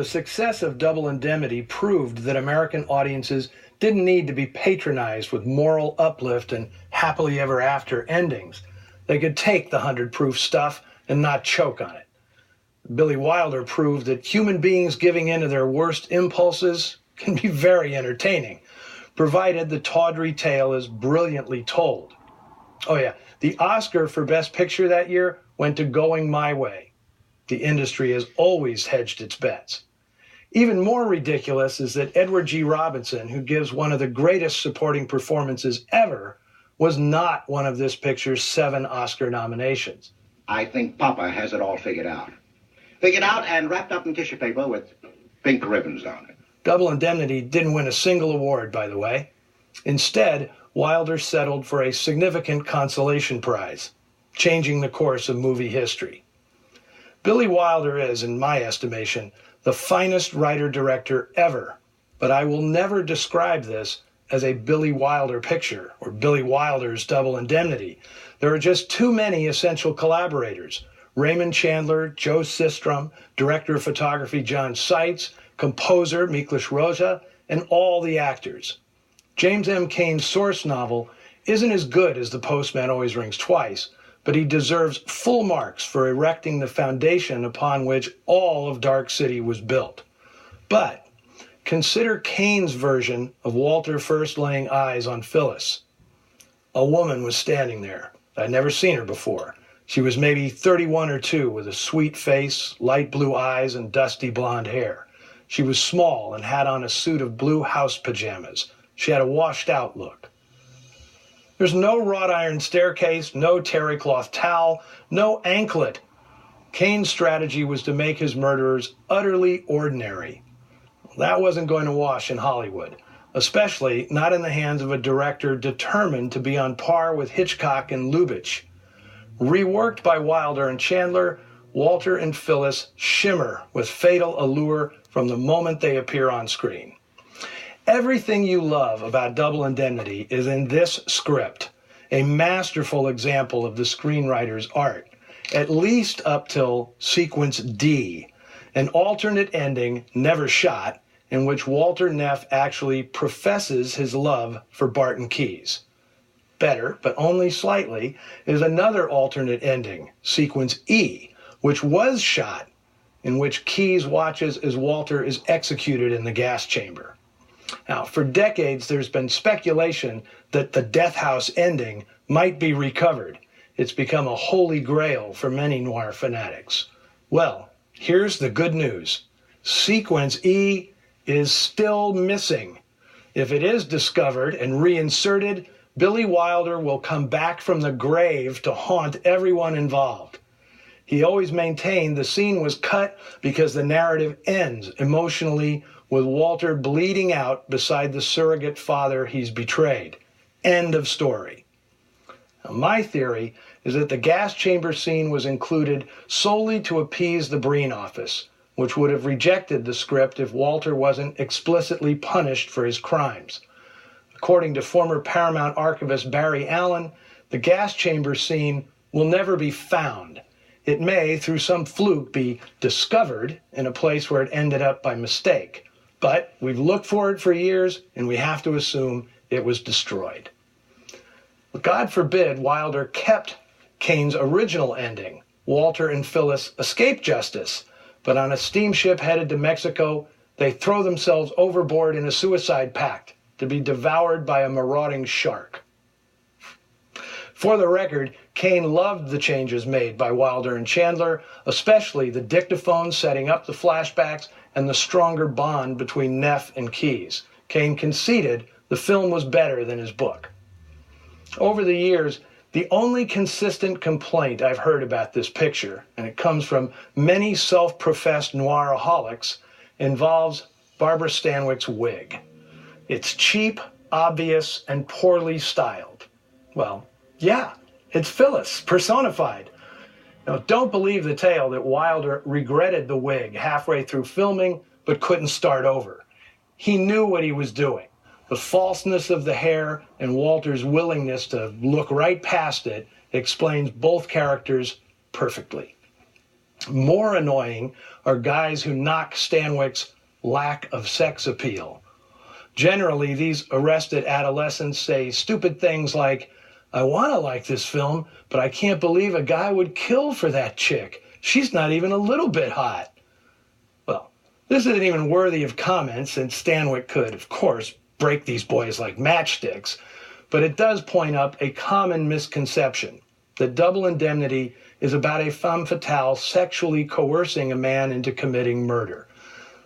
The success of Double Indemnity proved that American audiences didn't need to be patronized with moral uplift and happily ever after endings. They could take the 100-proof stuff and not choke on it. Billy Wilder proved that human beings giving in to their worst impulses can be very entertaining, provided the tawdry tale is brilliantly told. Oh yeah, the Oscar for Best Picture that year went to Going My Way. The industry has always hedged its bets. Even more ridiculous is that Edward G. Robinson, who gives one of the greatest supporting performances ever, was not one of this picture's 7 Oscar nominations. I think Papa has it all figured out. Figured out and wrapped up in tissue paper with pink ribbons on it. Double Indemnity didn't win a single award, by the way. Instead, Wilder settled for a significant consolation prize, changing the course of movie history. Billy Wilder is, in my estimation, the finest writer-director ever, but I will never describe this as a Billy Wilder picture or Billy Wilder's Double Indemnity. There are just too many essential collaborators. Raymond Chandler, Joe Sistrom, director of photography John Seitz, composer Miklos Rozsa, and all the actors. James M. Cain's source novel isn't as good as The Postman Always Rings Twice, but he deserves full marks for erecting the foundation upon which all of Dark City was built. But consider Cain's version of Walter first laying eyes on Phyllis. A woman was standing there. I'd never seen her before. She was maybe 31 or 2 with a sweet face, light blue eyes, and dusty blonde hair. She was small and had on a suit of blue house pajamas. She had a washed-out look. There's no wrought iron staircase, no terry cloth towel, no anklet. Cain's strategy was to make his murderers utterly ordinary. That wasn't going to wash in Hollywood, especially not in the hands of a director determined to be on par with Hitchcock and Lubitsch. Reworked by Wilder and Chandler, Walter and Phyllis shimmer with fatal allure from the moment they appear on screen. Everything you love about Double Indemnity is in this script, a masterful example of the screenwriter's art, at least up till sequence D, an alternate ending never shot in which Walter Neff actually professes his love for Barton Keyes. Better, but only slightly, is another alternate ending, sequence E, which was shot, in which Keyes watches as Walter is executed in the gas chamber. Now, for decades, there's been speculation that the Death House ending might be recovered. It's become a holy grail for many noir fanatics. Well, here's the good news. Sequence E is still missing. If it is discovered and reinserted, Billy Wilder will come back from the grave to haunt everyone involved. He always maintained the scene was cut because the narrative ends emotionally with Walter bleeding out beside the surrogate father he's betrayed. End of story. Now, my theory is that the gas chamber scene was included solely to appease the Breen office, which would have rejected the script if Walter wasn't explicitly punished for his crimes. According to former Paramount archivist Barry Allen, the gas chamber scene will never be found. It may, through some fluke, be discovered in a place where it ended up by mistake. But we've looked for it for years, and we have to assume it was destroyed. But God forbid Wilder kept Cain's original ending. Walter and Phyllis escape justice, but on a steamship headed to Mexico, they throw themselves overboard in a suicide pact to be devoured by a marauding shark. For the record, Cain loved the changes made by Wilder and Chandler, especially the dictaphone setting up the flashbacks and the stronger bond between Neff and Keyes. Cain conceded the film was better than his book. Over the years, the only consistent complaint I've heard about this picture, and it comes from many self-professed noiraholics, involves Barbara Stanwyck's wig. It's cheap, obvious, and poorly styled. Well, yeah, it's Phyllis, personified. Now, don't believe the tale that Wilder regretted the wig halfway through filming, but couldn't start over. He knew what he was doing. The falseness of the hair and Walter's willingness to look right past it explains both characters perfectly. More annoying are guys who knock Stanwyck's lack of sex appeal. Generally, these arrested adolescents say stupid things like, I want to like this film, but I can't believe a guy would kill for that chick. She's not even a little bit hot. Well, this isn't even worthy of comment, since Stanwyck could, of course, break these boys like matchsticks, but it does point up a common misconception, that Double Indemnity is about a femme fatale sexually coercing a man into committing murder.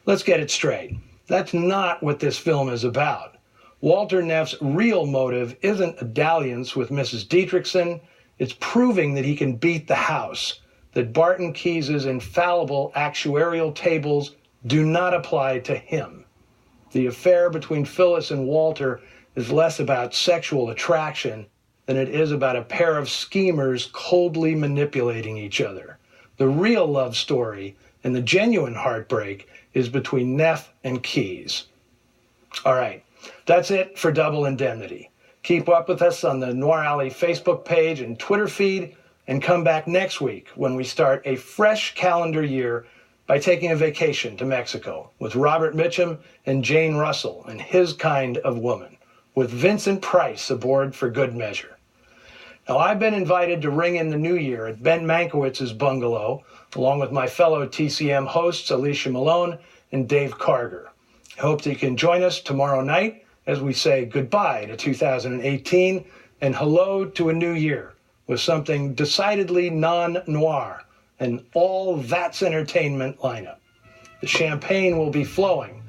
Let's get it straight. That's not what this film is about. Walter Neff's real motive isn't a dalliance with Mrs. Dietrichson. It's proving that he can beat the house, that Barton Keyes' infallible actuarial tables do not apply to him. The affair between Phyllis and Walter is less about sexual attraction than it is about a pair of schemers coldly manipulating each other. The real love story and the genuine heartbreak is between Neff and Keyes. All right, that's it for Double Indemnity. Keep up with us on the Noir Alley Facebook page and Twitter feed, and come back next week when we start a fresh calendar year by taking a vacation to Mexico with Robert Mitchum and Jane Russell and His Kind of Woman, with Vincent Price aboard for good measure. Now, I've been invited to ring in the new year at Ben Mankiewicz's bungalow, along with my fellow TCM hosts Alicia Malone and Dave Carger. I hope that you can join us tomorrow night as we say goodbye to 2018 and hello to a new year with something decidedly non-noir, and all that's entertainment lineup. The champagne will be flowing,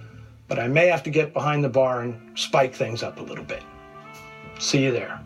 but I may have to get behind the bar and spike things up a little bit. See you there.